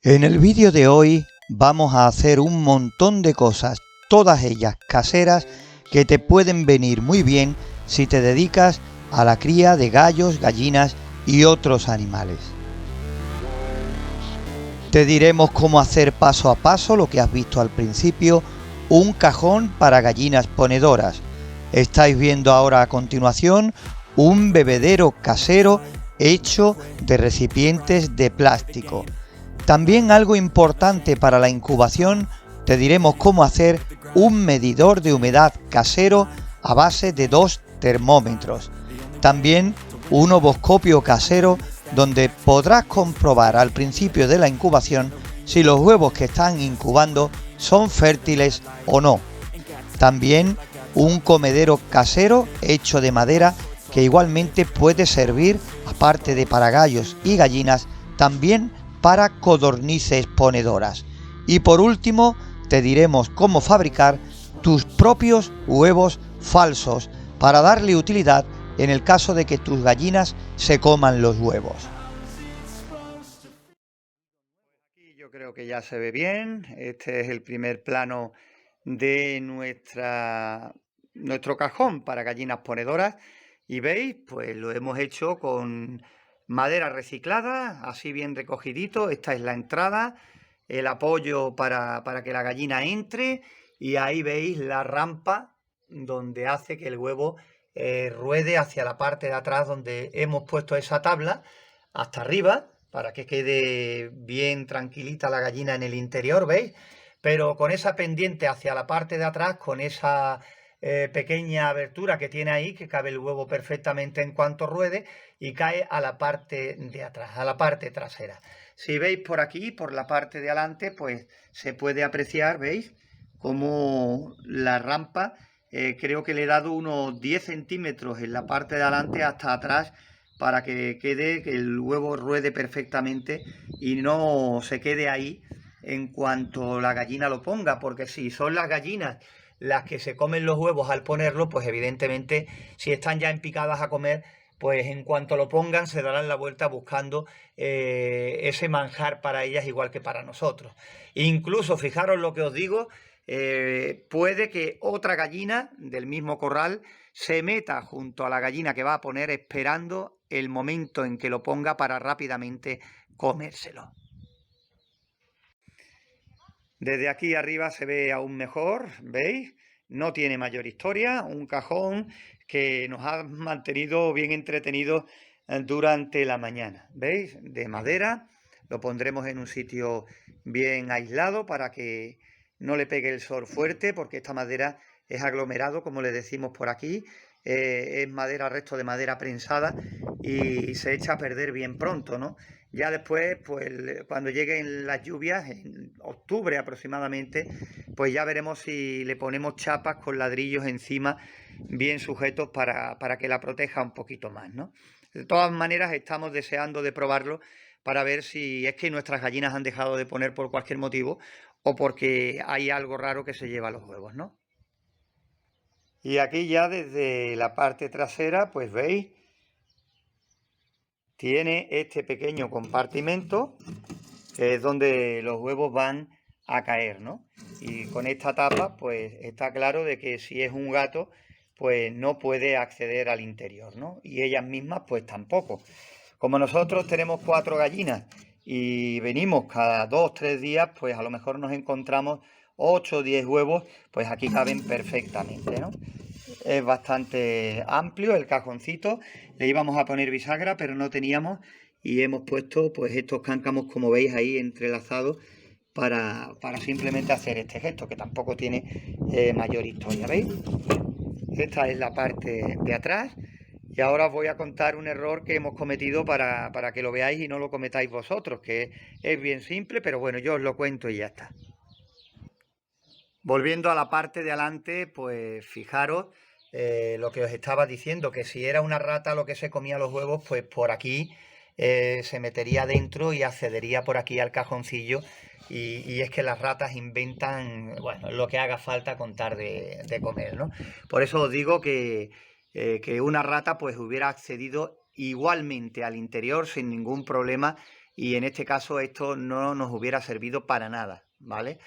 En el vídeo de hoy vamos a hacer un montón de cosas, todas ellas caseras, que te pueden venir muy bien si te dedicas a la cría de gallos, gallinas y otros animales. Te diremos cómo hacer paso a paso lo que has visto al principio, un cajón para gallinas ponedoras. Estáis viendo ahora a continuación un bebedero casero hecho de recipientes de plástico. También algo importante para la incubación, te diremos cómo hacer un medidor de humedad casero a base de 2 termómetros. También un ovoscopio casero donde podrás comprobar al principio de la incubación si los huevos que están incubando son fértiles o no. También un comedero casero hecho de madera que igualmente puede servir, aparte de para gallos y gallinas, también para codornices ponedoras. Y por último, te diremos cómo fabricar tus propios huevos falsos para darle utilidad en el caso de que tus gallinas se coman los huevos. Aquí yo creo que ya se ve bien. Este es el primer plano de nuestro cajón para gallinas ponedoras. Y veis, pues lo hemos hecho con madera reciclada, así bien recogidito. Esta es la entrada, el apoyo para que la gallina entre, y ahí veis la rampa donde hace que el huevo ruede hacia la parte de atrás, donde hemos puesto esa tabla hasta arriba para que quede bien tranquilita la gallina en el interior, ¿veis? Pero con esa pendiente hacia la parte de atrás, con esa pequeña abertura que tiene ahí, que cabe el huevo perfectamente en cuanto ruede, y cae a la parte de atrás, a la parte trasera. Si veis por aquí, por la parte de adelante, pues se puede apreciar, ¿veis? Como la rampa, creo que le he dado unos 10 centímetros en la parte de adelante hasta atrás, para que quede, que el huevo ruede perfectamente y no se quede ahí en cuanto la gallina lo ponga, porque si son las gallinas las que se comen los huevos al ponerlo, pues evidentemente si están ya empicadas a comer, pues en cuanto lo pongan se darán la vuelta buscando ese manjar para ellas, igual que para nosotros. Incluso, fijaros lo que os digo, puede que otra gallina del mismo corral se meta junto a la gallina que va a poner, esperando el momento en que lo ponga para rápidamente comérselo. Desde aquí arriba se ve aún mejor, ¿veis? No tiene mayor historia, un cajón que nos ha mantenido bien entretenidos durante la mañana, ¿veis? De madera, lo pondremos en un sitio bien aislado para que no le pegue el sol fuerte, porque esta madera es aglomerado, como le decimos por aquí, es madera, resto de madera prensada, y se echa a perder bien pronto, ¿no? Ya después, pues cuando lleguen las lluvias, en octubre aproximadamente, pues ya veremos si le ponemos chapas con ladrillos encima bien sujetos para que la proteja un poquito más, ¿no? De todas maneras, estamos deseando de probarlo para ver si es que nuestras gallinas han dejado de poner por cualquier motivo o porque hay algo raro que se lleva los huevos, ¿no? Y aquí ya desde la parte trasera, pues veis, tiene este pequeño compartimento que es donde los huevos van a caer, ¿no? Y con esta tapa, pues está claro de que si es un gato, pues no puede acceder al interior, ¿no? Y ellas mismas, pues tampoco. Como nosotros tenemos 4 gallinas y venimos cada 2 o 3 días, pues a lo mejor nos encontramos 8 o 10 huevos, pues aquí caben perfectamente, ¿no? Es bastante amplio el cajoncito. Le íbamos a poner bisagra, pero no teníamos, y hemos puesto pues estos cáncamos, como veis ahí, entrelazados para simplemente hacer este gesto, que tampoco tiene mayor historia, ¿veis? Esta es la parte de atrás, y ahora os voy a contar un error que hemos cometido para que lo veáis y no lo cometáis vosotros, que es bien simple, pero bueno, yo os lo cuento y ya está. Volviendo a la parte de adelante, pues fijaros lo que os estaba diciendo, que si era una rata lo que se comía los huevos, pues por aquí se metería dentro y accedería por aquí al cajoncillo, y es que las ratas inventan, bueno, lo que haga falta con tal de comer, ¿no? Por eso os digo que una rata pues hubiera accedido igualmente al interior sin ningún problema y en este caso esto no nos hubiera servido para nada, ¿vale?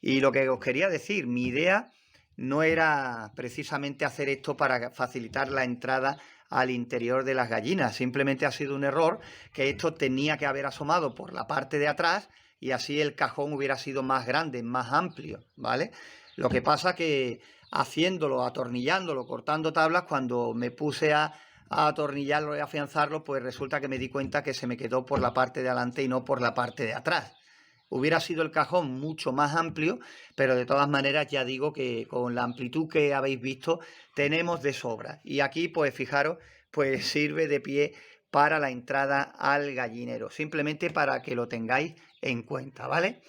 Y lo que os quería decir, mi idea no era precisamente hacer esto para facilitar la entrada al interior de las gallinas, simplemente ha sido un error que esto tenía que haber asomado por la parte de atrás y así el cajón hubiera sido más grande, más amplio, ¿vale? Lo que pasa que haciéndolo, atornillándolo, cortando tablas, cuando me puse a atornillarlo y afianzarlo, pues resulta que me di cuenta que se me quedó por la parte de adelante y no por la parte de atrás. Hubiera sido el cajón mucho más amplio, pero de todas maneras ya digo que con la amplitud que habéis visto tenemos de sobra. Y aquí pues fijaros, pues sirve de pie para la entrada al gallinero, simplemente para que lo tengáis en cuenta, ¿vale?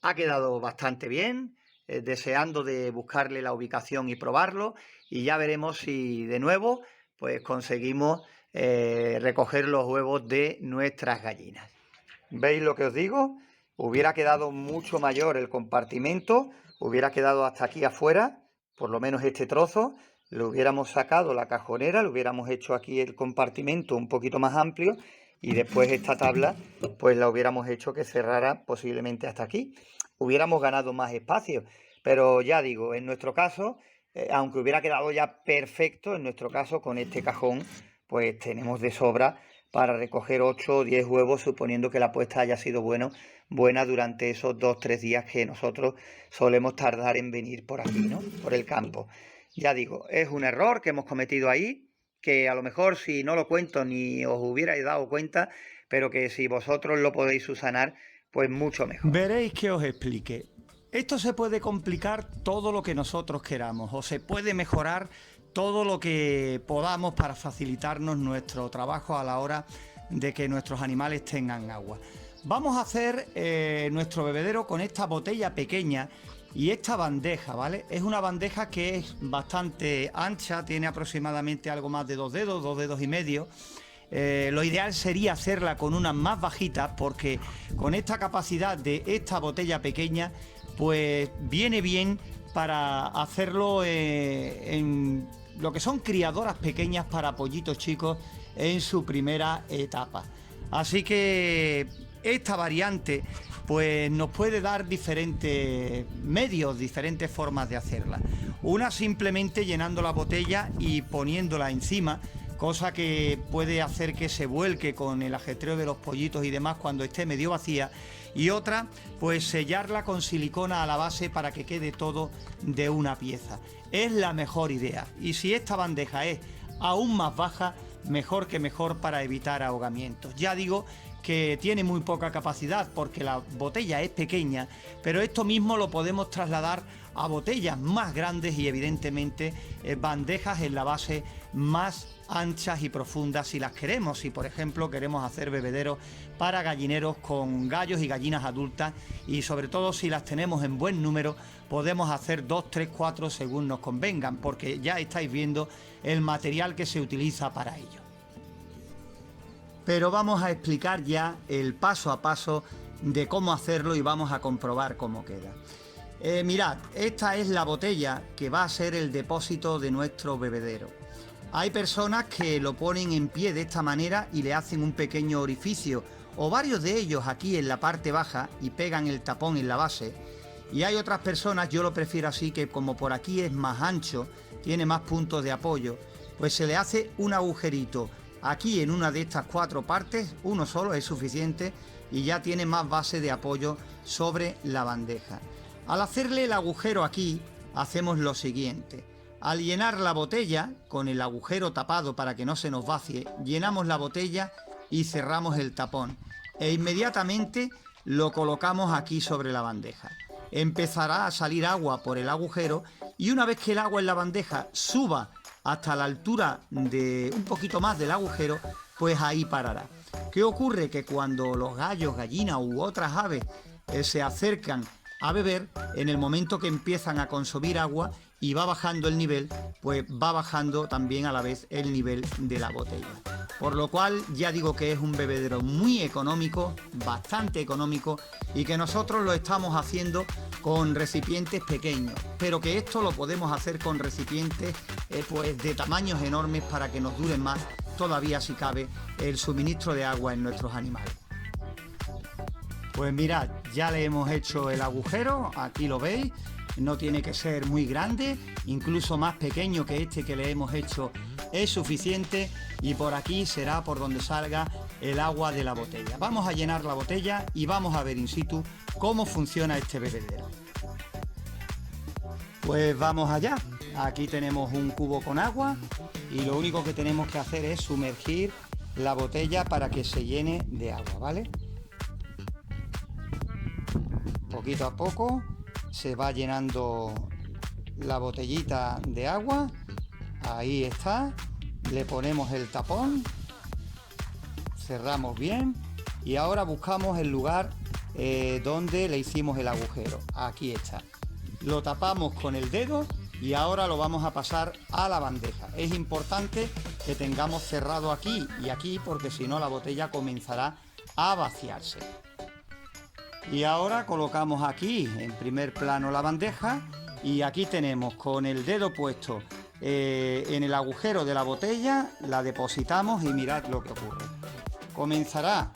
Ha quedado bastante bien, deseando de buscarle la ubicación y probarlo, y ya veremos si de nuevo pues conseguimos recoger los huevos de nuestras gallinas. ¿Veis lo que os digo? Hubiera quedado mucho mayor el compartimento, hubiera quedado hasta aquí afuera, por lo menos este trozo, le hubiéramos sacado la cajonera, le hubiéramos hecho aquí el compartimento un poquito más amplio y después esta tabla pues la hubiéramos hecho que cerrara posiblemente hasta aquí. Hubiéramos ganado más espacio, pero ya digo, en nuestro caso, aunque hubiera quedado ya perfecto, en nuestro caso con este cajón pues tenemos de sobra para recoger 8 o 10 huevos, suponiendo que la puesta haya sido buena durante esos 2-3 días que nosotros solemos tardar en venir por aquí, ¿no? Por el campo. Ya digo, es un error que hemos cometido ahí, que a lo mejor si no lo cuento ni os hubierais dado cuenta, pero que si vosotros lo podéis subsanar, pues mucho mejor. Veréis que os explique. Esto se puede complicar todo lo que nosotros queramos, o se puede mejorar todo lo que podamos para facilitarnos nuestro trabajo a la hora de que nuestros animales tengan agua. Vamos a hacer nuestro bebedero con esta botella pequeña y esta bandeja, ¿vale? Es una bandeja que es bastante ancha, tiene aproximadamente algo más de 2 dedos y medio. Lo ideal sería hacerla con unas más bajitas, porque con esta capacidad de esta botella pequeña pues viene bien para hacerlo en lo que son criadoras pequeñas para pollitos chicos en su primera etapa. Así que esta variante pues nos puede dar diferentes medios, diferentes formas de hacerla. Una simplemente llenando la botella y poniéndola encima, cosa que puede hacer que se vuelque con el ajetreo de los pollitos y demás cuando esté medio vacía, y otra pues sellarla con silicona a la base para que quede todo de una pieza. Es la mejor idea, y si esta bandeja es aún más baja, mejor que mejor para evitar ahogamientos. Ya digo que tiene muy poca capacidad porque la botella es pequeña, pero esto mismo lo podemos trasladar a botellas más grandes y evidentemente bandejas en la base más anchas y profundas si las queremos. Si por ejemplo queremos hacer bebederos para gallineros con gallos y gallinas adultas, y sobre todo si las tenemos en buen número, podemos hacer 2, 3, 4 según nos convengan, porque ya estáis viendo el material que se utiliza para ello. Pero vamos a explicar ya el paso a paso de cómo hacerlo y vamos a comprobar cómo queda. Mirad, esta es la botella que va a ser el depósito de nuestro bebedero. Hay personas que lo ponen en pie de esta manera y le hacen un pequeño orificio, o varios de ellos aquí en la parte baja, y pegan el tapón en la base. Y hay otras personas, yo lo prefiero así, que como por aquí es más ancho, tiene más puntos de apoyo, pues se le hace un agujerito aquí en una de estas 4 partes, uno solo es suficiente, y ya tiene más base de apoyo sobre la bandeja. Al hacerle el agujero aquí, hacemos lo siguiente. Al llenar la botella, con el agujero tapado para que no se nos vacie, llenamos la botella y cerramos el tapón. E inmediatamente lo colocamos aquí sobre la bandeja. Empezará a salir agua por el agujero, y una vez que el agua en la bandeja suba hasta la altura de un poquito más del agujero, pues ahí parará. ¿Qué ocurre? Que cuando los gallos, gallinas u otras aves se acercan a beber, en el momento que empiezan a consumir agua y va bajando el nivel, pues va bajando también a la vez el nivel de la botella. Por lo cual ya digo que es un bebedero muy económico, bastante económico, y que nosotros lo estamos haciendo con recipientes pequeños, pero que esto lo podemos hacer con recipientes pues de tamaños enormes para que nos duren más todavía si cabe el suministro de agua en nuestros animales. Pues mirad, ya le hemos hecho el agujero, aquí lo veis, no tiene que ser muy grande, incluso más pequeño que este que le hemos hecho es suficiente, y por aquí será por donde salga el agua de la botella. Vamos a llenar la botella y vamos a ver in situ cómo funciona este bebedero. Pues vamos allá. Aquí tenemos un cubo con agua y lo único que tenemos que hacer es sumergir la botella para que se llene de agua, ¿vale? Poquito a poco se va llenando la botellita de agua. Ahí está. Le ponemos el tapón, cerramos bien y ahora buscamos el lugar donde le hicimos el agujero. Aquí está. Lo tapamos con el dedo y ahora lo vamos a pasar a la bandeja. Es importante que tengamos cerrado aquí y aquí, porque si no la botella comenzará a vaciarse. Y ahora colocamos aquí en primer plano la bandeja y aquí tenemos con el dedo puesto en el agujero de la botella, la depositamos y mirad lo que ocurre. Comenzará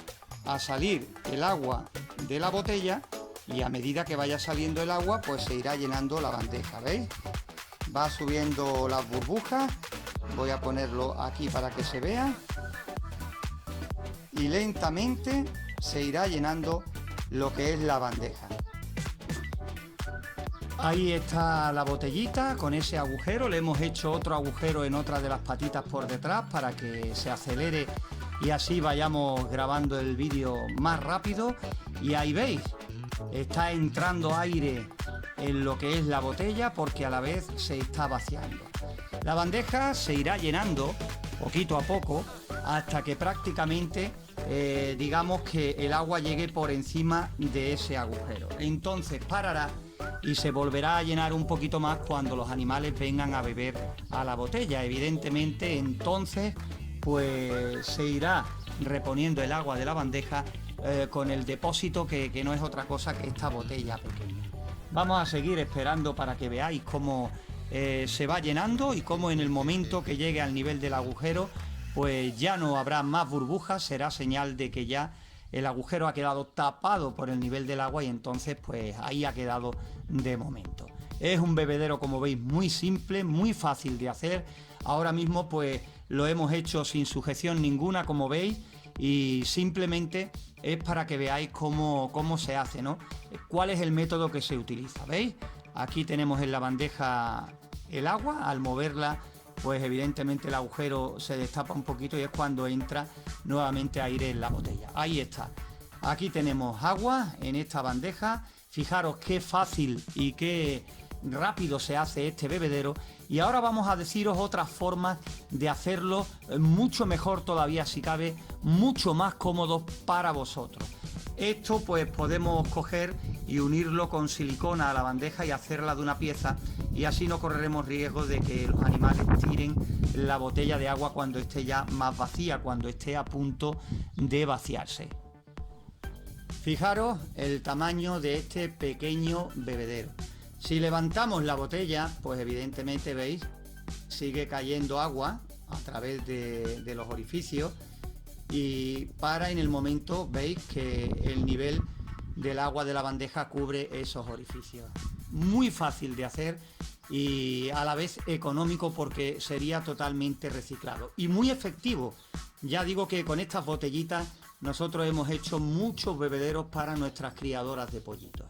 a salir el agua de la botella y a medida que vaya saliendo el agua pues se irá llenando la bandeja, ¿veis? Va subiendo las burbujas, voy a ponerlo aquí para que se vea y lentamente se irá llenando lo que es la bandeja. Ahí está la botellita con ese agujero, le hemos hecho otro agujero en otra de las patitas por detrás para que se acelere y así vayamos grabando el vídeo más rápido. Y ahí veis, está entrando aire en lo que es la botella porque a la vez se está vaciando. La bandeja se irá llenando poquito a poco hasta que prácticamente digamos que el agua llegue por encima de ese agujero. Entonces parará y se volverá a llenar un poquito más cuando los animales vengan a beber a la botella. Evidentemente entonces pues se irá reponiendo el agua de la bandeja con el depósito que no es otra cosa que esta botella pequeña. Vamos a seguir esperando para que veáis cómo se va llenando y cómo en el momento que llegue al nivel del agujero pues ya no habrá más burbujas, será señal de que ya el agujero ha quedado tapado por el nivel del agua y entonces pues ahí ha quedado de momento. Es un bebedero, como veis, muy simple, muy fácil de hacer. Ahora mismo pues lo hemos hecho sin sujeción ninguna, como veis, y simplemente es para que veáis cómo se hace, ¿no? Cuál es el método que se utiliza, ¿veis? Aquí tenemos en la bandeja el agua, al moverla pues evidentemente el agujero se destapa un poquito y es cuando entra nuevamente aire en la botella. Ahí está. Aquí tenemos agua en esta bandeja. Fijaros qué fácil y qué rápido se hace este bebedero. Y ahora vamos a deciros otras formas de hacerlo mucho mejor todavía, si cabe, mucho más cómodo para vosotros. Esto pues podemos coger y unirlo con silicona a la bandeja y hacerla de una pieza, y así no correremos riesgo de que los animales tiren la botella de agua cuando esté ya más vacía, cuando esté a punto de vaciarse. Fijaros el tamaño de este pequeño bebedero. Si levantamos la botella, pues evidentemente veis, sigue cayendo agua a través de los orificios y para en el momento, veis que el nivel del agua de la bandeja cubre esos orificios. Muy fácil de hacer y a la vez económico porque sería totalmente reciclado y muy efectivo. Ya digo que con estas botellitas nosotros hemos hecho muchos bebederos para nuestras criadoras de pollitos.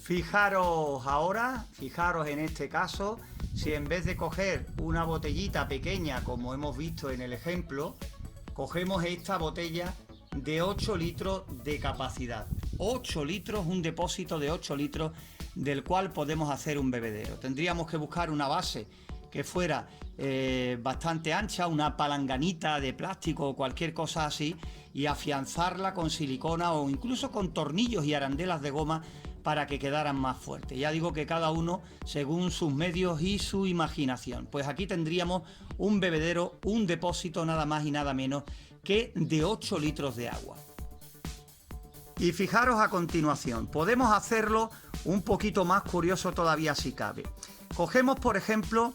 Fijaros ahora, fijaros en este caso, si en vez de coger una botellita pequeña como hemos visto en el ejemplo, cogemos esta botella de 8 litros de capacidad. 8 litros, un depósito de 8 litros del cual podemos hacer un bebedero. Tendríamos que buscar una base que fuera bastante ancha, una palanganita de plástico o cualquier cosa así, y afianzarla con silicona o incluso con tornillos y arandelas de goma para que quedaran más fuertes. Ya digo que cada uno según sus medios y su imaginación. Pues aquí tendríamos un bebedero, un depósito nada más y nada menos que de 8 litros de agua. Y fijaros a continuación, podemos hacerlo un poquito más curioso todavía si cabe. Cogemos por ejemplo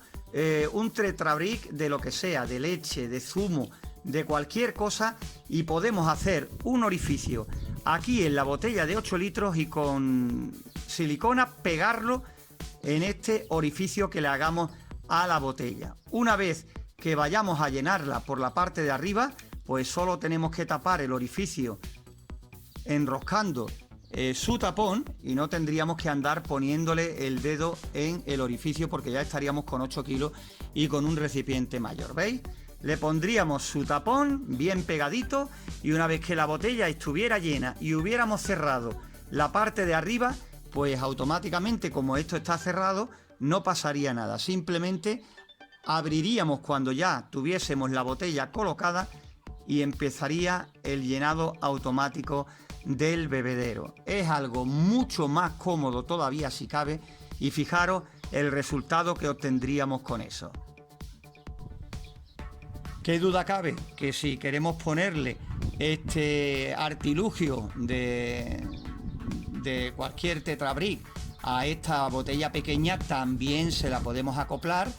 un tetrabric de lo que sea, de leche, de zumo, de cualquier cosa, y podemos hacer un orificio aquí en la botella de 8 litros y con silicona pegarlo en este orificio que le hagamos a la botella. Una vez que vayamos a llenarla por la parte de arriba, pues solo tenemos que tapar el orificio enroscando su tapón y no tendríamos que andar poniéndole el dedo en el orificio porque ya estaríamos con 8 kilos y con un recipiente mayor, ¿veis? Le pondríamos su tapón bien pegadito y una vez que la botella estuviera llena y hubiéramos cerrado la parte de arriba, pues automáticamente, como esto está cerrado, no pasaría nada. Simplemente abriríamos cuando ya tuviésemos la botella colocada y empezaría el llenado automático del bebedero. Es algo mucho más cómodo todavía si cabe y fijaros el resultado que obtendríamos con eso. ¿Qué duda cabe? Que si queremos ponerle este artilugio de cualquier tetrabric a esta botella pequeña, también se la podemos acoplar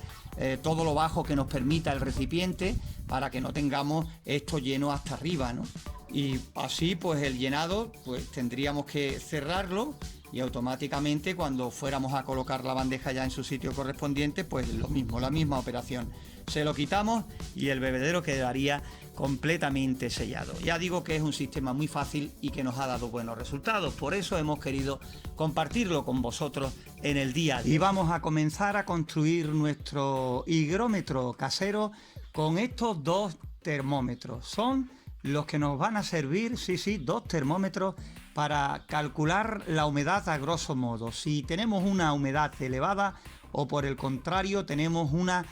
todo lo bajo que nos permita el recipiente para que no tengamos esto lleno hasta arriba, ¿no? Y así pues el llenado pues tendríamos que cerrarlo y automáticamente cuando fuéramos a colocar la bandeja ya en su sitio correspondiente, pues lo mismo, la misma operación. Se lo quitamos y el bebedero quedaría completamente sellado. Ya digo que es un sistema muy fácil y que nos ha dado buenos resultados. Por eso hemos querido compartirlo con vosotros en el día a día. Y vamos a comenzar a construir nuestro higrómetro casero con estos dos termómetros. Son los que nos van a servir, sí, dos termómetros para calcular la humedad a grosso modo. Si tenemos una humedad elevada o por el contrario tenemos una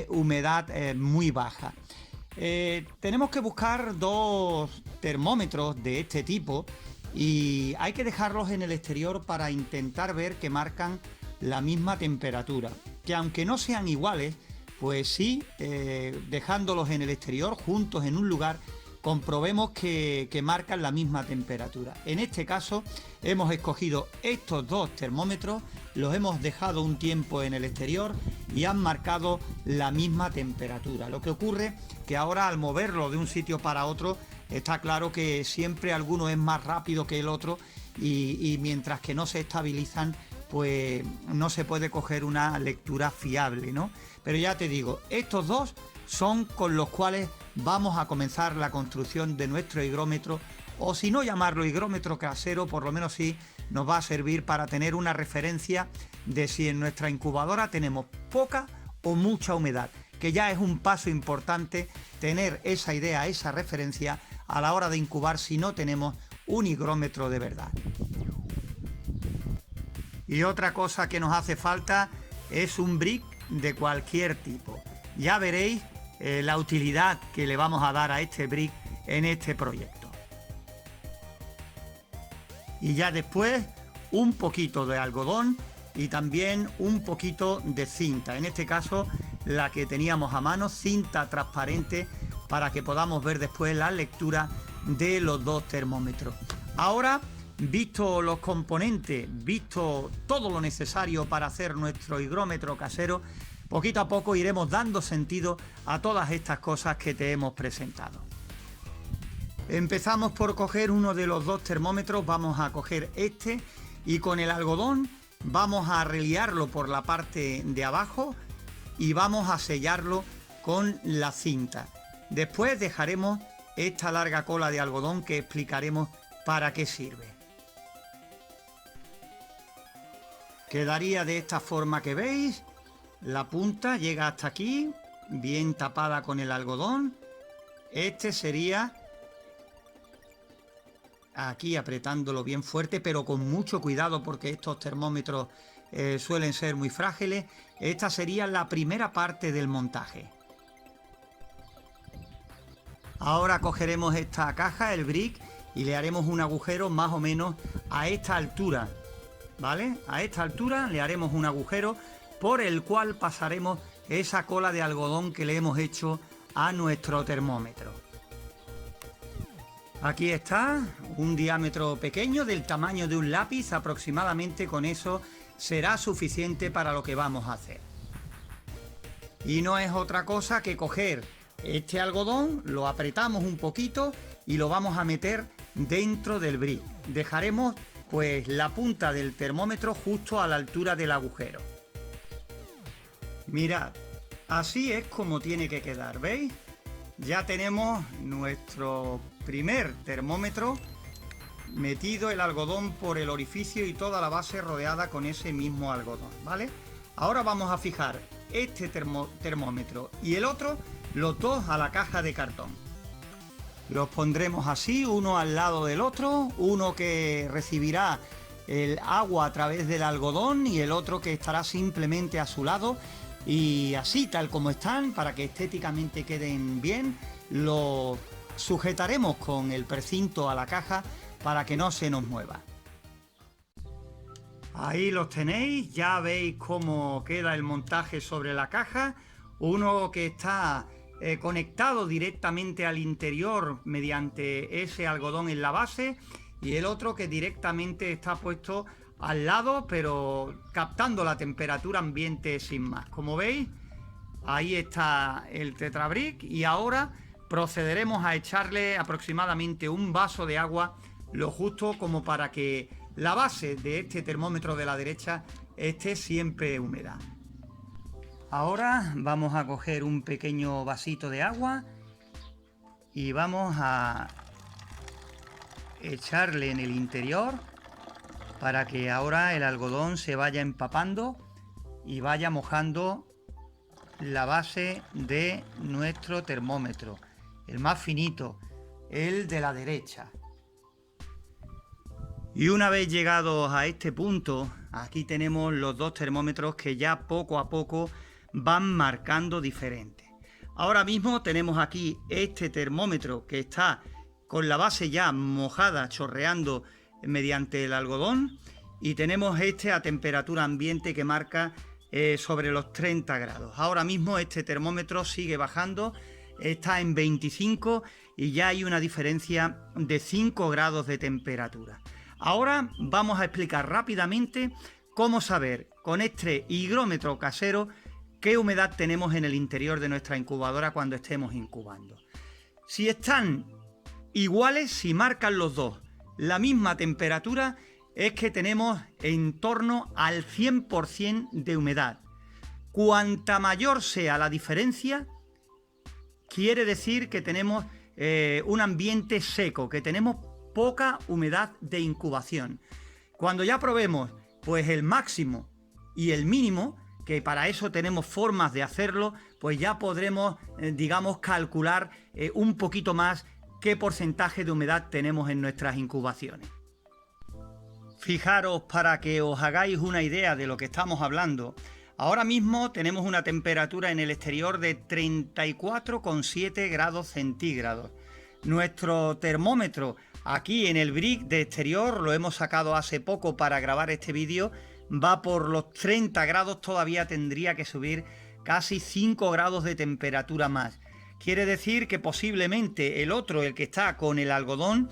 humedad muy baja. Tenemos que buscar dos termómetros de este tipo y hay que dejarlos en el exterior para intentar ver que marcan la misma temperatura. Que aunque no sean iguales, pues sí, dejándolos en el exterior juntos en un lugar, comprobemos que marcan la misma temperatura. En este caso hemos escogido estos dos termómetros, los hemos dejado un tiempo en el exterior y han marcado la misma temperatura. Lo que ocurre que ahora al moverlo de un sitio para otro está claro que siempre alguno es más rápido que el otro y mientras que no se estabilizan pues no se puede coger una lectura fiable, ¿no? Pero ya te digo, estos dos son con los cuales vamos a comenzar la construcción de nuestro higrómetro, o si no llamarlo higrómetro casero, por lo menos sí nos va a servir para tener una referencia de si en nuestra incubadora tenemos poca o mucha humedad, que ya es un paso importante tener esa idea, esa referencia a la hora de incubar si no tenemos un higrómetro de verdad. Y otra cosa que nos hace falta es un brick de cualquier tipo. Ya veréis la utilidad que le vamos a dar a este brick en este proyecto. Y ya después un poquito de algodón y también un poquito de cinta, en este caso la que teníamos a mano, cinta transparente, para que podamos ver después la lectura de los dos termómetros. Ahora, visto los componentes, visto todo lo necesario para hacer nuestro higrómetro casero, poquito a poco iremos dando sentido a todas estas cosas que te hemos presentado. Empezamos por coger uno de los dos termómetros, vamos a coger este y con el algodón vamos a reliarlo por la parte de abajo y vamos a sellarlo con la cinta. Después dejaremos esta larga cola de algodón que explicaremos para qué sirve. Quedaría de esta forma que veis. La punta llega hasta aquí, bien tapada con el algodón. Este sería aquí apretándolo bien fuerte, pero con mucho cuidado porque estos termómetros suelen ser muy frágiles. Esta sería la primera parte del montaje. Ahora cogeremos esta caja, el brick, y le haremos un agujero más o menos a esta altura, ¿vale? A esta altura le haremos un agujero por el cual pasaremos esa cola de algodón que le hemos hecho a nuestro termómetro. Aquí está, un diámetro pequeño del tamaño de un lápiz, aproximadamente con eso será suficiente para lo que vamos a hacer. Y no es otra cosa que coger este algodón, lo apretamos un poquito y lo vamos a meter dentro del brick. Dejaremos pues la punta del termómetro justo a la altura del agujero. Mirad, así es como tiene que quedar, ¿veis? Ya tenemos nuestro primer termómetro metido el algodón por el orificio y toda la base rodeada con ese mismo algodón, ¿vale? Ahora vamos a fijar este termómetro y el otro, los dos a la caja de cartón. Los pondremos así, uno al lado del otro, uno que recibirá el agua a través del algodón y el otro que estará simplemente a su lado, y así tal como están, para que estéticamente queden bien, los sujetaremos con el precinto a la caja para que no se nos mueva. Ahí los tenéis, ya veis cómo queda el montaje sobre la caja, uno que está conectado directamente al interior mediante ese algodón en la base, y el otro que directamente está puesto al lado, pero captando la temperatura ambiente sin más. Como veis, ahí está el tetrabric, y ahora procederemos a echarle aproximadamente un vaso de agua, lo justo como para que la base de este termómetro de la derecha esté siempre húmeda. Ahora vamos a coger un pequeño vasito de agua y vamos a echarle en el interior para que ahora el algodón se vaya empapando y vaya mojando la base de nuestro termómetro, el más finito, el de la derecha. Y una vez llegados a este punto, aquí tenemos los dos termómetros que ya poco a poco van marcando diferente. Ahora mismo tenemos aquí este termómetro que está con la base ya mojada, chorreando mediante el algodón, y tenemos este a temperatura ambiente que marca sobre los 30 grados. Ahora mismo este termómetro sigue bajando, está en 25 y ya hay una diferencia de 5 grados de temperatura. Ahora vamos a explicar rápidamente cómo saber con este higrómetro casero qué humedad tenemos en el interior de nuestra incubadora cuando estemos incubando. Si están iguales, si marcan los dos la misma temperatura, es que tenemos en torno al 100% de humedad. Cuanta mayor sea la diferencia, quiere decir que tenemos un ambiente seco, que tenemos poca humedad de incubación. Cuando ya probemos pues el máximo y el mínimo, que para eso tenemos formas de hacerlo, pues ya podremos, digamos, calcular un poquito más qué porcentaje de humedad tenemos en nuestras incubaciones. Fijaros, para que os hagáis una idea de lo que estamos hablando, ahora mismo tenemos una temperatura en el exterior de 34,7 grados centígrados. Nuestro termómetro aquí en el brick de exterior, lo hemos sacado hace poco para grabar este vídeo, va por los 30 grados, todavía tendría que subir casi 5 grados de temperatura más. Quiere decir que posiblemente el otro, el que está con el algodón,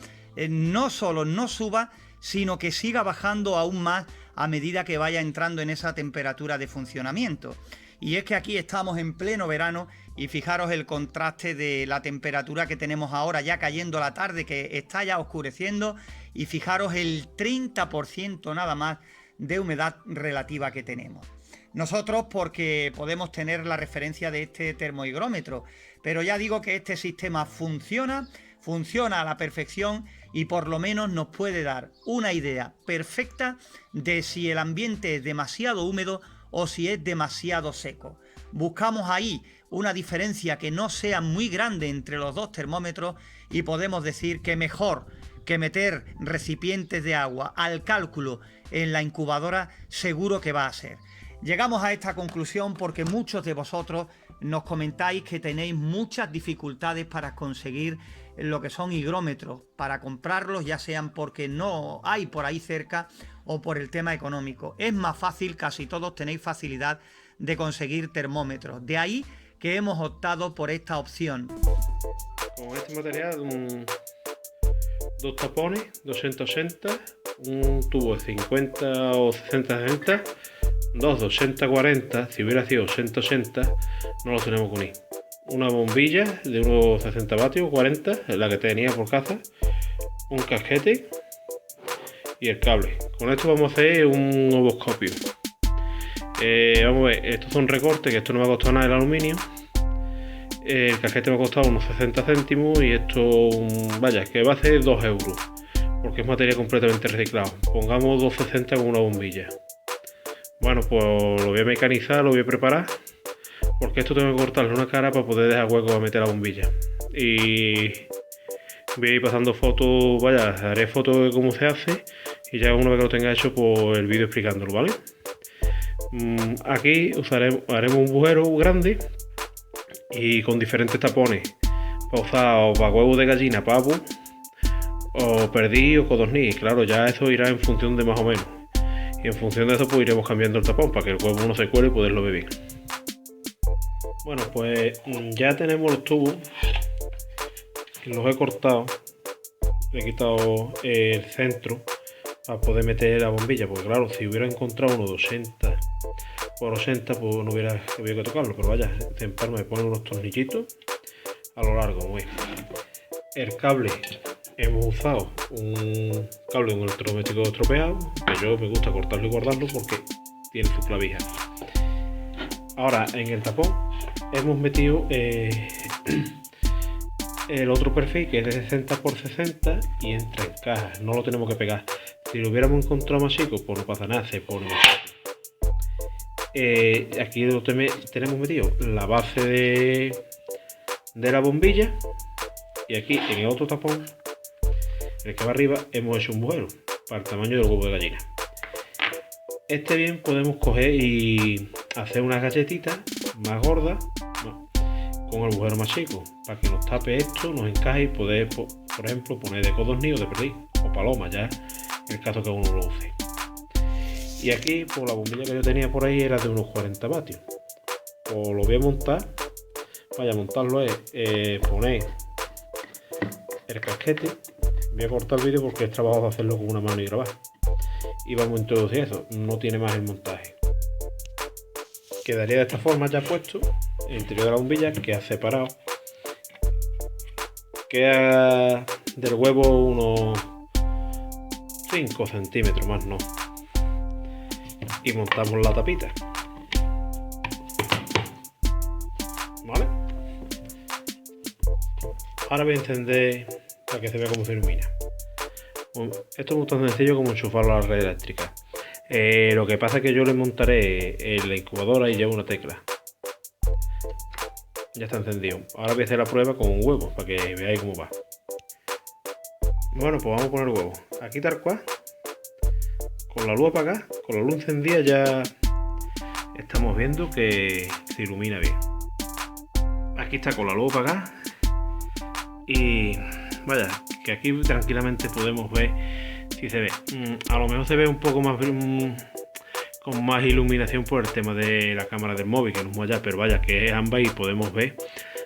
no solo no suba, sino que siga bajando aún más a medida que vaya entrando en esa temperatura de funcionamiento. Y es que aquí estamos en pleno verano y fijaros el contraste de la temperatura que tenemos ahora, ya cayendo la tarde, que está ya oscureciendo, y fijaros el 30% nada más de humedad relativa que tenemos. Nosotros porque podemos tener la referencia de este termohigrómetro, pero ya digo que este sistema funciona a la perfección y por lo menos nos puede dar una idea perfecta de si el ambiente es demasiado húmedo o si es demasiado seco. Buscamos ahí una diferencia que no sea muy grande entre los dos termómetros y podemos decir que mejor que meter recipientes de agua al cálculo en la incubadora seguro que va a ser. Llegamos a esta conclusión porque muchos de vosotros nos comentáis que tenéis muchas dificultades para conseguir lo que son higrómetros, para comprarlos, ya sean porque no hay por ahí cerca o por el tema económico. Es más fácil, casi todos tenéis facilidad de conseguir termómetros. De ahí que hemos optado por esta opción. Con este material, dos tapones, 260, un tubo de 50 o 60-60, dos 80-40, si hubiera sido 80-80, no lo tenemos con I. Una bombilla de unos 60 vatios, 40, la que tenía por casa, un casquete y el cable. Con esto vamos a hacer un ovoscopio. Vamos a ver, estos son recortes, que esto no me ha costado nada el aluminio. El casquete me ha costado unos 60 céntimos y esto, vaya, que va a ser 2 euros, porque es material completamente reciclado. Pongamos 2,60 con una bombilla. Bueno, pues lo voy a mecanizar, lo voy a preparar, porque esto tengo que cortarle una cara para poder dejar hueco a meter la bombilla. Y voy a ir pasando fotos, vaya, haré fotos de cómo se hace y ya una vez que lo tenga hecho, pues el vídeo explicándolo, ¿vale? Aquí haremos un agujero grande y con diferentes tapones para usar o para huevos de gallina, pavo, o perdiz o codorniz. Claro, ya eso irá en función de más o menos. Y en función de eso pues iremos cambiando el tapón para que el huevo no se cuele y poderlo beber. Bueno, pues ya tenemos los tubos. Los he cortado. Le he quitado el centro para poder meter la bombilla. Porque claro, si hubiera encontrado uno de 80 por 80, pues no hubiera que tocarlo. Pero vaya, este empalme me pone unos tornillitos a lo largo. Muy bien. El cable, hemos usado un cable de un electrodoméstico estropeado, que yo me gusta cortarlo y guardarlo porque tiene su clavija. Ahora en el tapón hemos metido el otro perfil, que es de 60 por 60 y entra en caja, no lo tenemos que pegar. Si lo hubiéramos encontrado más chico, pues no pasa nada, se pone más. Aquí tenemos metido la base de la bombilla, y aquí en el otro tapón, el que va arriba, hemos hecho un agujero para el tamaño del huevo de gallina. Este bien podemos coger y hacer unas galletitas más gordas, ¿no?, con el agujero más chico, para que nos tape esto, nos encaje y poder, por ejemplo, poner de codorniz o de perdiz o paloma, ya en el caso que uno lo use. Y aquí, pues la bombilla que yo tenía por ahí era de unos 40 vatios. Pues lo voy a montar. Vaya, a montarlo es poner el casquete. Voy a cortar el vídeo porque es trabajo de hacerlo con una mano y grabar. Y vamos a introducir eso. No tiene más el montaje. Quedaría de esta forma ya puesto el interior de la bombilla, que ha separado. Queda del huevo unos 5 centímetros más, no. Y montamos la tapita. ¿Vale? Ahora voy a encender para que se vea cómo se ilumina. Esto es muy tan sencillo como enchufarlo a la red eléctrica. Lo que pasa es que yo le montaré la incubadora y llevo una tecla. Ya está encendido. Ahora voy a hacer la prueba con un huevo para que veáis cómo va. Bueno, pues vamos a poner el huevo. Aquí tal cual. Con la luz apagada, con la luz encendida, ya estamos viendo que se ilumina bien. Aquí está con la luz apagada. Y vaya, que aquí tranquilamente podemos ver si se ve. A lo mejor se ve un poco más con más iluminación por el tema de la cámara del móvil, que no es muy allá, pero vaya, que es ambas y podemos ver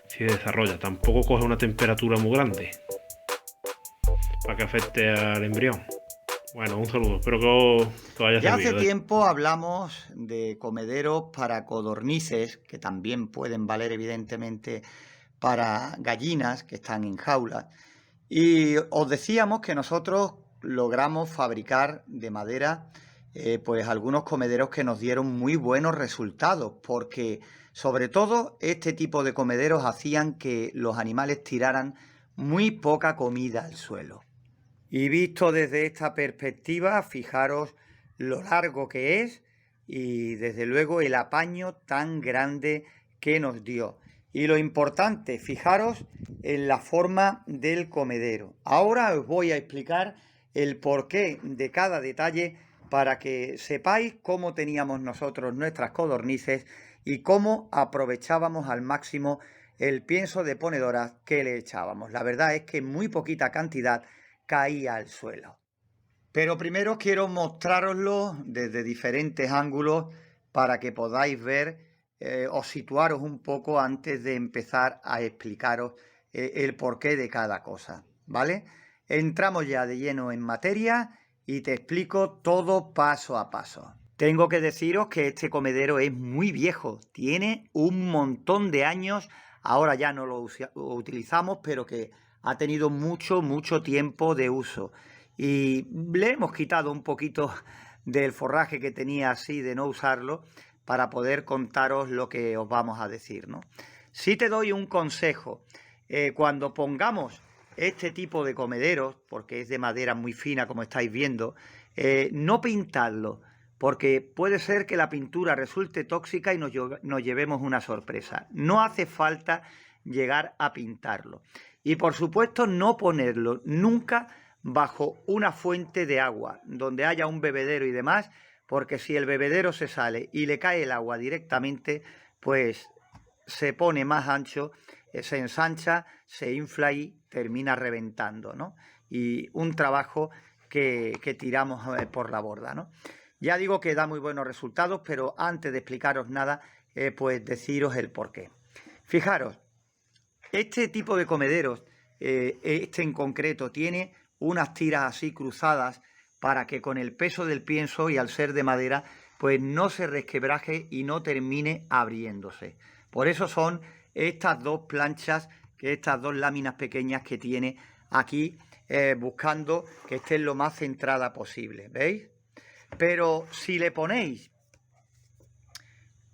si se desarrolla. Tampoco coge una temperatura muy grande para que afecte al embrión. Bueno, un saludo, espero que os haya Ya servido. hace tiempo hablamos de comederos para codornices, que también pueden valer evidentemente para gallinas que están en jaulas. Y os decíamos que nosotros logramos fabricar de madera pues algunos comederos que nos dieron muy buenos resultados, porque sobre todo este tipo de comederos hacían que los animales tiraran muy poca comida al suelo. Y visto desde esta perspectiva, fijaros lo largo que es y desde luego el apaño tan grande que nos dio. Y lo importante, fijaros en la forma del comedero. Ahora os voy a explicar el porqué de cada detalle para que sepáis cómo teníamos nosotros nuestras codornices y cómo aprovechábamos al máximo el pienso de ponedoras que le echábamos. La verdad es que muy poquita cantidad caía al suelo. Pero primero quiero mostrároslo desde diferentes ángulos para que podáis ver o situaros un poco antes de empezar a explicaros el porqué de cada cosa, ¿vale? Entramos ya de lleno en materia y te explico todo paso a paso. Tengo que deciros que este comedero es muy viejo, tiene un montón de años, ahora ya no lo utilizamos, pero que ha tenido mucho tiempo de uso y le hemos quitado un poquito del forraje que tenía así de no usarlo para poder contaros lo que os vamos a decir, ¿no? Sí te doy un consejo. Cuando pongamos este tipo de comederos, porque es de madera muy fina como estáis viendo, no pintadlo, porque puede ser que la pintura resulte tóxica y nos llevemos una sorpresa. No hace falta llegar a pintarlo. Y por supuesto no ponerlo nunca bajo una fuente de agua, donde haya un bebedero y demás, porque si el bebedero se sale y le cae el agua directamente, pues se pone más ancho, se ensancha, se infla y termina reventando, ¿no? Y un trabajo que tiramos por la borda, ¿no? Ya digo que da muy buenos resultados, pero antes de explicaros nada, pues deciros el porqué. Fijaros, este tipo de comederos, este en concreto, tiene unas tiras así cruzadas para que con el peso del pienso y al ser de madera, pues no se resquebraje y no termine abriéndose. Por eso son estas dos planchas, estas dos láminas pequeñas que tiene aquí, buscando que estén lo más centrada posible, ¿veis? Pero si le ponéis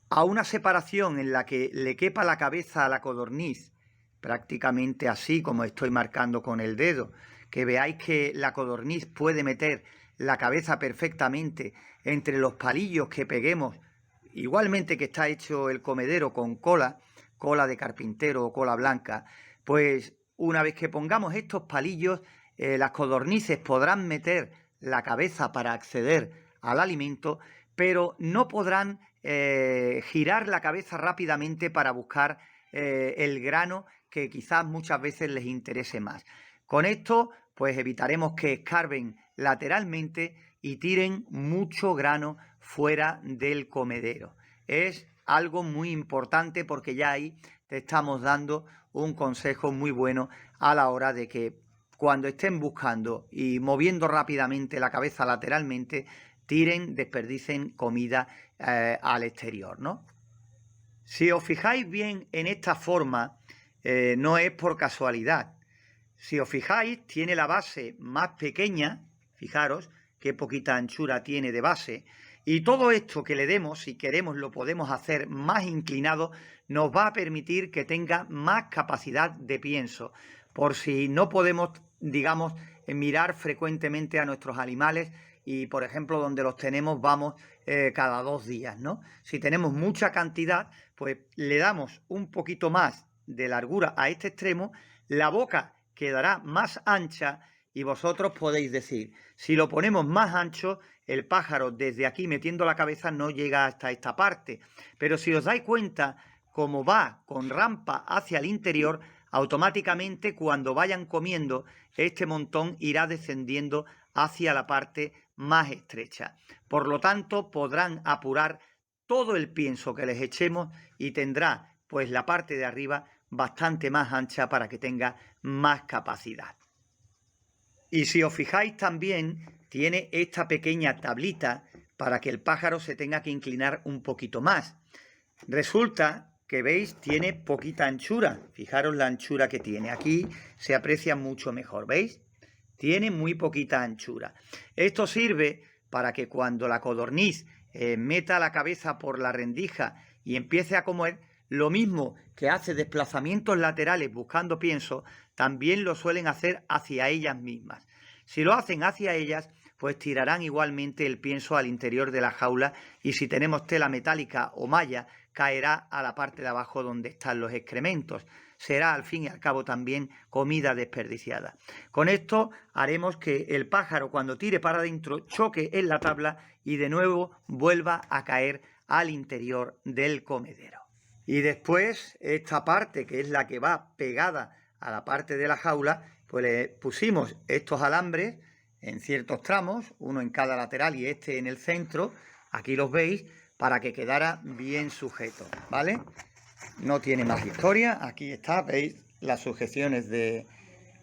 a una separación en la que le quepa la cabeza a la codorniz, prácticamente así como estoy marcando con el dedo, que veáis que la codorniz puede meter la cabeza perfectamente entre los palillos que peguemos, igualmente que está hecho el comedero con cola de carpintero o cola blanca, pues una vez que pongamos estos palillos, las codornices podrán meter la cabeza para acceder al alimento, pero no podrán girar la cabeza rápidamente para buscar el grano que quizás muchas veces les interese más. Con esto, pues evitaremos que escarben lateralmente y tiren mucho grano fuera del comedero. Es algo muy importante porque ya ahí te estamos dando un consejo muy bueno a la hora de que cuando estén buscando y moviendo rápidamente la cabeza lateralmente, tiren, desperdicien comida al exterior, ¿no? Si os fijáis bien en esta forma, no es por casualidad. Si os fijáis, tiene la base más pequeña, fijaros qué poquita anchura tiene de base, y todo esto que le demos, si queremos lo podemos hacer más inclinado, nos va a permitir que tenga más capacidad de pienso, por si no podemos, digamos, mirar frecuentemente a nuestros animales y, por ejemplo, donde los tenemos vamos cada 2 días, ¿no? Si tenemos mucha cantidad, pues le damos un poquito más de largura a este extremo, la boca quedará más ancha y vosotros podéis decir, si lo ponemos más ancho, el pájaro desde aquí metiendo la cabeza no llega hasta esta parte. Pero si os dais cuenta, como va con rampa hacia el interior, automáticamente cuando vayan comiendo, este montón irá descendiendo hacia la parte más estrecha. Por lo tanto, podrán apurar todo el pienso que les echemos y tendrá pues la parte de arriba bastante más ancha para que tenga más capacidad. Y si os fijáis también, tiene esta pequeña tablita para que el pájaro se tenga que inclinar un poquito más. Resulta que, veis, tiene poquita anchura. Fijaros la anchura que tiene. Aquí se aprecia mucho mejor, ¿veis? Tiene muy poquita anchura. Esto sirve para que cuando la codorniz meta la cabeza por la rendija y empiece a comer, lo mismo que hace desplazamientos laterales buscando pienso, también lo suelen hacer hacia ellas mismas. Si lo hacen hacia ellas, pues tirarán igualmente el pienso al interior de la jaula y si tenemos tela metálica o malla, caerá a la parte de abajo donde están los excrementos. Será al fin y al cabo también comida desperdiciada. Con esto haremos que el pájaro cuando tire para adentro choque en la tabla y de nuevo vuelva a caer al interior del comedero. Y después esta parte que es la que va pegada a la parte de la jaula, pues le pusimos estos alambres en ciertos tramos, uno en cada lateral y este en el centro, aquí los veis, para que quedara bien sujeto, ¿vale? No tiene más historia, aquí está, veis las sujeciones de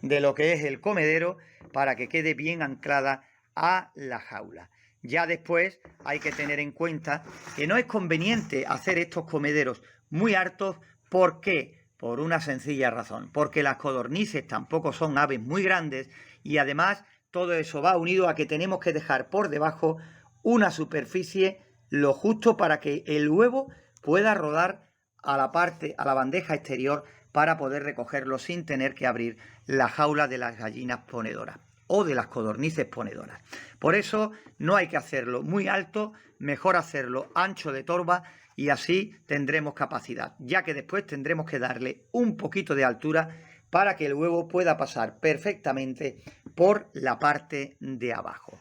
lo que es el comedero para que quede bien anclada a la jaula. Ya después hay que tener en cuenta que no es conveniente hacer estos comederos muy hartos. ¿Por qué? Por una sencilla razón, porque las codornices tampoco son aves muy grandes y además todo eso va unido a que tenemos que dejar por debajo una superficie lo justo para que el huevo pueda rodar a la bandeja exterior para poder recogerlo sin tener que abrir la jaula de las gallinas ponedoras o de las codornices ponedoras. Por eso no hay que hacerlo muy alto, mejor hacerlo ancho de torba y así tendremos capacidad, ya que después tendremos que darle un poquito de altura para que el huevo pueda pasar perfectamente por la parte de abajo.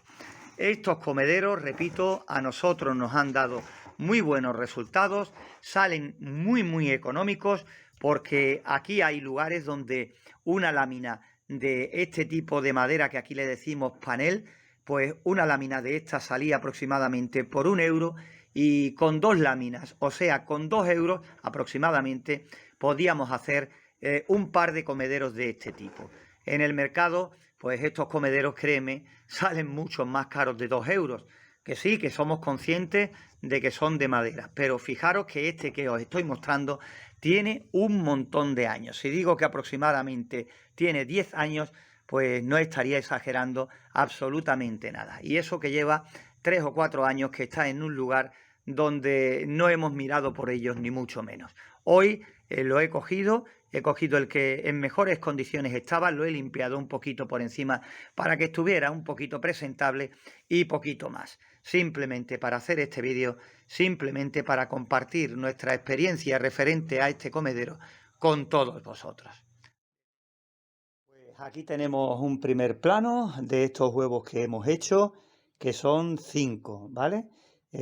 Estos comederos, repito, a nosotros nos han dado muy buenos resultados, salen muy económicos porque aquí hay lugares donde una lámina de este tipo de madera que aquí le decimos panel, pues una lámina de esta salía aproximadamente por 1 euro y con 2 láminas, o sea, con 2 euros aproximadamente, podíamos hacer un par de comederos de este tipo. En el mercado, pues estos comederos, créeme, salen mucho más caros de 2 euros. Que sí, que somos conscientes de que son de madera, pero fijaros que este que os estoy mostrando tiene un montón de años. Si digo que aproximadamente tiene 10 años, pues no estaría exagerando absolutamente nada. Y eso que lleva 3 o 4 años que está en un lugar donde no hemos mirado por ellos ni mucho menos. Hoy lo he cogido el que en mejores condiciones estaba, lo he limpiado un poquito por encima para que estuviera un poquito presentable y poquito más. Simplemente para hacer este vídeo, simplemente para compartir nuestra experiencia referente a este comedero con todos vosotros. Pues aquí tenemos un primer plano de estos huevos que hemos hecho, que son 5, ¿vale?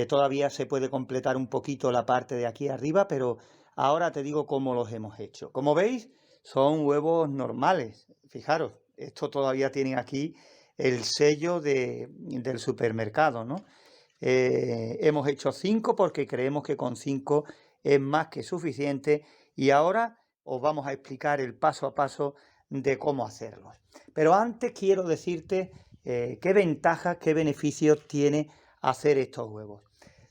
Todavía se puede completar un poquito la parte de aquí arriba, pero ahora te digo cómo los hemos hecho. Como veis, son huevos normales. Fijaros, esto todavía tienen aquí el sello del supermercado, ¿no? Hemos hecho 5 porque creemos que con 5 es más que suficiente y ahora os vamos a explicar el paso a paso de cómo hacerlos. Pero antes quiero decirte qué ventajas, qué beneficios tiene hacer estos huevos.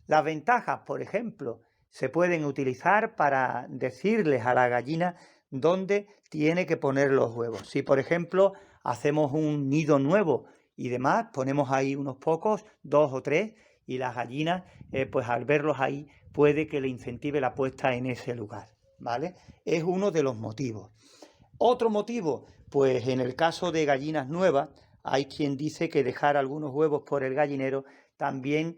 Las ventajas, por ejemplo, se pueden utilizar para decirles a la gallina dónde tiene que poner los huevos. Si, por ejemplo, hacemos un nido nuevo y demás, ponemos ahí unos pocos, 2 o 3, y las gallinas, pues al verlos ahí, puede que le incentive la puesta en ese lugar, ¿vale? Es uno de los motivos. Otro motivo, pues en el caso de gallinas nuevas, hay quien dice que dejar algunos huevos por el gallinero también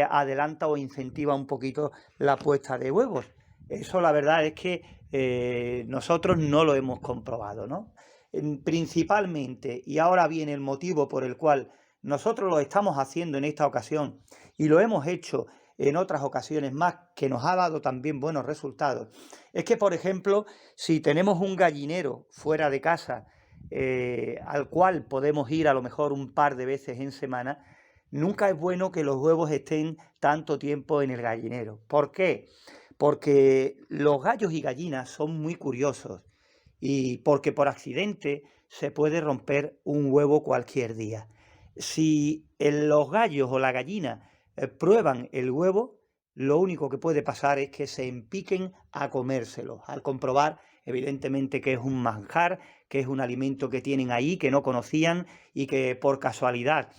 adelanta o incentiva un poquito la puesta de huevos. Eso la verdad es que nosotros no lo hemos comprobado, ¿no? Principalmente, y ahora viene el motivo por el cual nosotros lo estamos haciendo en esta ocasión y lo hemos hecho en otras ocasiones más, que nos ha dado también buenos resultados, es que, por ejemplo, si tenemos un gallinero fuera de casa al cual podemos ir a lo mejor un par de veces en semana, nunca es bueno que los huevos estén tanto tiempo en el gallinero. ¿Por qué? Porque los gallos y gallinas son muy curiosos y porque por accidente se puede romper un huevo cualquier día. Si los gallos o la gallina prueban el huevo, lo único que puede pasar es que se empiquen a comérselo, al comprobar evidentemente que es un manjar, que es un alimento que tienen ahí, que no conocían y que por casualidad,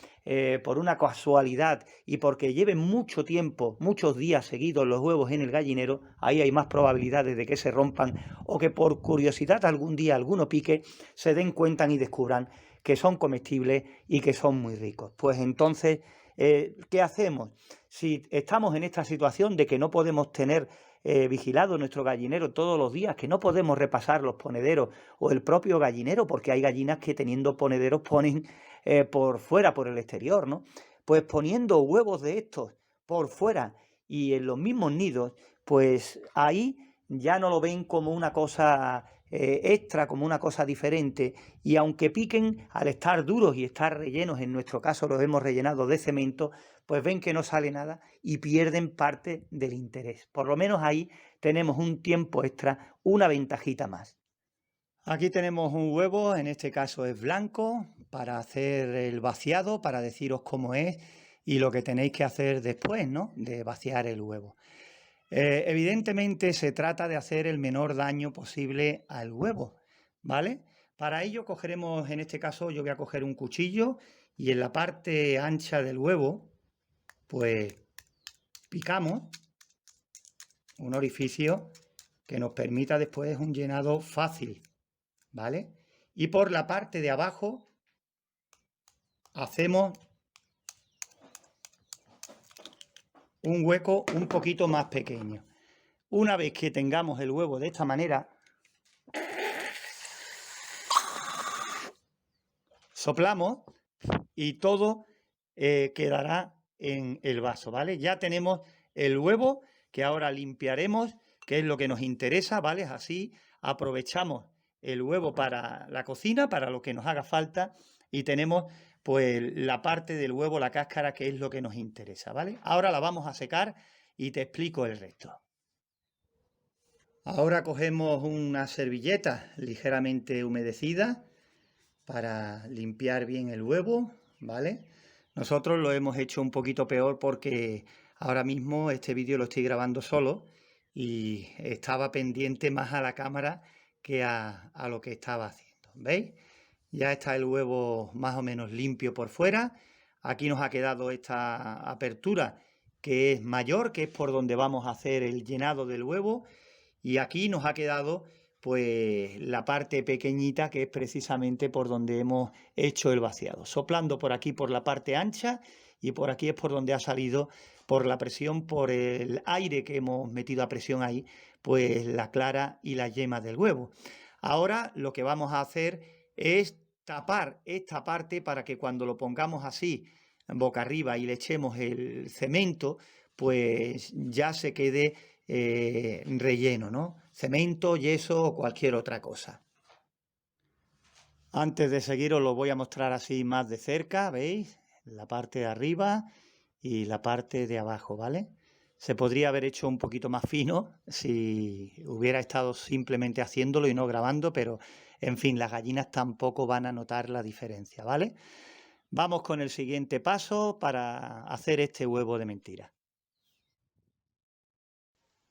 por una casualidad y porque lleven mucho tiempo, muchos días seguidos los huevos en el gallinero, ahí hay más probabilidades de que se rompan o que por curiosidad algún día alguno pique, se den cuenta y descubran que son comestibles y que son muy ricos. Pues entonces, ¿qué hacemos? Si estamos en esta situación de que no podemos tener vigilado nuestro gallinero todos los días, que no podemos repasar los ponederos o el propio gallinero, porque hay gallinas que teniendo ponederos ponen por fuera, por el exterior, ¿no? Pues poniendo huevos de estos por fuera y en los mismos nidos, pues ahí ya no lo ven como una cosa extra, como una cosa diferente, y aunque piquen, al estar duros y estar rellenos, en nuestro caso los hemos rellenado de cemento, pues ven que no sale nada y pierden parte del interés. Por lo menos ahí tenemos un tiempo extra, una ventajita más. Aquí tenemos un huevo, en este caso es blanco, para hacer el vaciado, para deciros cómo es y lo que tenéis que hacer después, ¿no?, de vaciar el huevo. Evidentemente se trata de hacer el menor daño posible al huevo, ¿vale? Para ello cogeremos, en este caso yo voy a coger un cuchillo y en la parte ancha del huevo, pues picamos un orificio que nos permita después un llenado fácil, ¿vale? Y por la parte de abajo hacemos un hueco un poquito más pequeño. Una vez que tengamos el huevo de esta manera, soplamos y todo quedará en el vaso, ¿vale? Ya tenemos el huevo que ahora limpiaremos, que es lo que nos interesa, ¿vale? Así aprovechamos el huevo para la cocina, para lo que nos haga falta, y tenemos pues la parte del huevo, la cáscara, que es lo que nos interesa, ¿vale? Ahora la vamos a secar y te explico el resto. Ahora cogemos una servilleta ligeramente humedecida para limpiar bien el huevo, ¿vale? Nosotros lo hemos hecho un poquito peor porque ahora mismo este vídeo lo estoy grabando solo y estaba pendiente más a la cámara que a lo que estaba haciendo, ¿veis? Ya está el huevo más o menos limpio por fuera. Aquí nos ha quedado esta apertura que es mayor, que es por donde vamos a hacer el llenado del huevo. Y aquí nos ha quedado pues la parte pequeñita que es precisamente por donde hemos hecho el vaciado. Soplando por aquí por la parte ancha y por aquí es por donde ha salido por la presión, por el aire que hemos metido a presión ahí, pues la clara y la yema del huevo. Ahora lo que vamos a hacer es tapar esta parte para que cuando lo pongamos así boca arriba y le echemos el cemento, pues ya se quede relleno, ¿no? Cemento, yeso o cualquier otra cosa. Antes de seguir os lo voy a mostrar así más de cerca, ¿veis? La parte de arriba y la parte de abajo, ¿vale? Se podría haber hecho un poquito más fino si hubiera estado simplemente haciéndolo y no grabando, pero en fin, las gallinas tampoco van a notar la diferencia, ¿vale? Vamos con el siguiente paso para hacer este huevo de mentira.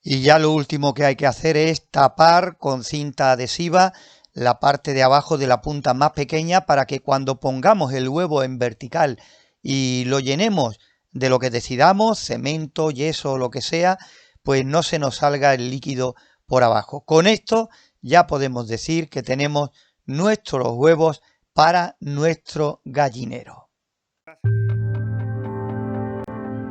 Y ya lo último que hay que hacer es tapar con cinta adhesiva la parte de abajo de la punta más pequeña para que cuando pongamos el huevo en vertical y lo llenemos de lo que decidamos, cemento, yeso o lo que sea, pues no se nos salga el líquido por abajo. Con esto ya podemos decir que tenemos nuestros huevos para nuestro gallinero.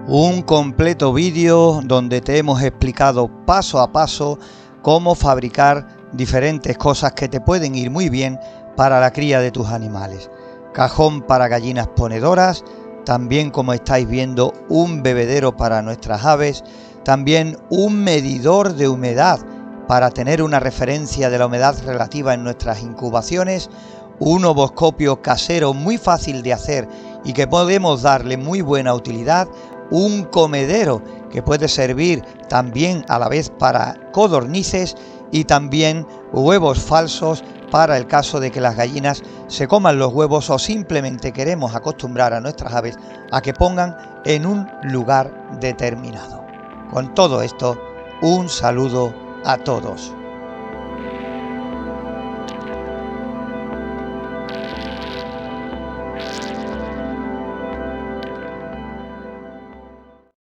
Un completo vídeo donde te hemos explicado paso a paso cómo fabricar diferentes cosas que te pueden ir muy bien para la cría de tus animales. Cajón para gallinas ponedoras, también como estáis viendo un bebedero para nuestras aves, también un medidor de humedad para tener una referencia de la humedad relativa en nuestras incubaciones, un ovoscopio casero muy fácil de hacer y que podemos darle muy buena utilidad, un comedero que puede servir también a la vez para codornices y también huevos falsos para el caso de que las gallinas se coman los huevos o simplemente queremos acostumbrar a nuestras aves a que pongan en un lugar determinado. Con todo esto, un saludo a todos.